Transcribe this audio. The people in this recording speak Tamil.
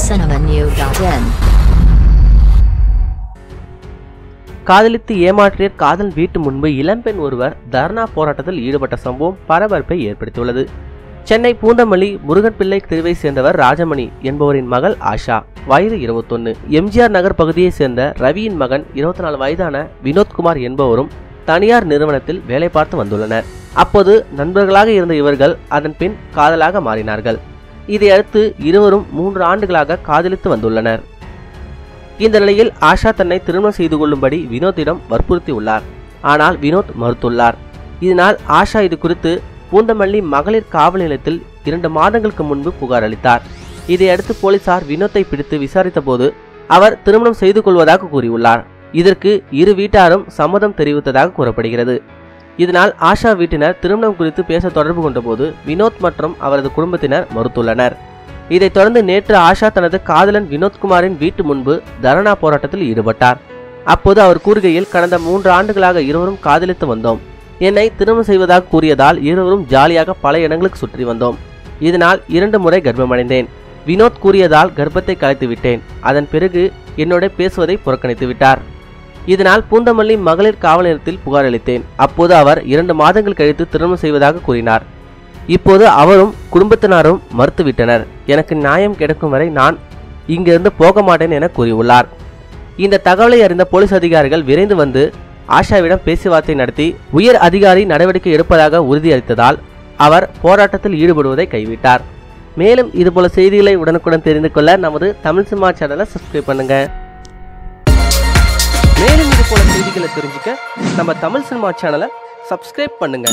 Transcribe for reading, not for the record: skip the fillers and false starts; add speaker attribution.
Speaker 1: tamilcinemanew.in.
Speaker 2: காதலித்து ஏமாற்றிய காதல் வீட்டு முன்பு இளம்பெண் ஒருவர் தர்ணா போராட்டத்தில் ஈடுபட்ட சம்பவம் பரபரப்பை ஏற்படுத்தியுள்ளது. சென்னை பூந்தமல்லி முருகன்பிள்ளை தெருவை சேர்ந்தவர் ராஜமணி என்பவரின் மகள் ஆஷா, வயது 21. எம்ஜிஆர் நகர் பகுதியை சேர்ந்த ரவியின் மகன் 24 வயதான வினோத்குமார் என்பவரும் தனியார் நிறுவனத்தில் வேலை பார்த்து வந்துள்ளனர். அப்போது நண்பர்களாக இருந்த இவர்கள் அதன் பின் காதலாக மாறினார்கள். இதையடுத்து இருவரும் 3 ஆண்டுகளாக காதலித்து வந்துள்ளனர். இந்த நிலையில் ஆஷா தன்னை திருமணம் செய்து கொள்ளும்படி வினோத்திடம் வற்புறுத்தியுள்ளார். ஆனால் வினோத் மறுத்துள்ளார். இதனால் ஆஷா இது குறித்து பூந்தமல்லி மகளிர் காவல் நிலையத்தில் 2 மாதங்களுக்கு முன்பு புகார் அளித்தார். இதையடுத்து போலீசார் வினோத்தை பிடித்து விசாரித்த போது அவர் திருமணம் செய்து கொள்வதாக கூறியுள்ளார். இதற்கு இரு வீட்டாரும் சம்மதம் தெரிவித்ததாக கூறப்படுகிறது. இதனால் ஆஷா வீட்டினர் திருமணம் குறித்து பேச தொடர்பு கொண்டபோது வினோத் மற்றும் அவரது குடும்பத்தினர் மறுத்துள்ளனர். இதைத் தொடர்ந்து நேற்று ஆஷா தனது காதலன் வினோத்குமாரின் வீட்டு முன்பு தர்ணா போராட்டத்தில் ஈடுபட்டார். அப்போது அவர் கூறுகையில், கடந்த 3 ஆண்டுகளாக இருவரும் காதலித்து வந்தோம். என்னை திருமணம் செய்வதாக கூறியதால் இருவரும் ஜாலியாக பல இடங்களுக்கு சுற்றி வந்தோம். இதனால் 2 முறை கர்ப்பமடைந்தேன். வினோத் கூறியதால் கர்ப்பத்தை கலைத்து விட்டேன். அதன் பிறகு என்னோட பேசுவதை புறக்கணித்து விட்டார். இதனால் பூந்தமல்லி மகளிர் காவல் நிலையத்தில் புகார் அளித்தேன். அப்போது அவர் 2 மாதங்கள் கழித்து திருமணம் செய்வதாக கூறினார். இப்போது அவரும் குடும்பத்தினரும் மறுத்துவிட்டனர். எனக்கு நியாயம் கிடைக்கும் வரை நான் இங்கிருந்து போக மாட்டேன் என கூறியுள்ளார். இந்த தகவலை அறிந்த போலீஸ் அதிகாரிகள் விரைந்து வந்து ஆஷாவிடம் பேச்சுவார்த்தை நடத்தி உயர் அதிகாரி நடவடிக்கை எடுப்பதாக உறுதியளித்ததால் அவர் போராட்டத்தில் ஈடுபடுவதை கைவிட்டார். மேலும் இதுபோல செய்திகளை உடனுக்குடன் தெரிந்து கொள்ள நமது தமிழ் சினிமா சேனலை சப்ஸ்கிரைப் பண்ணுங்க. மேலும் இது போல செய்திகளை தெரிஞ்சுக்க நம்ம தமிழ் சினிமா சேனலை சப்ஸ்கிரைப் பண்ணுங்க.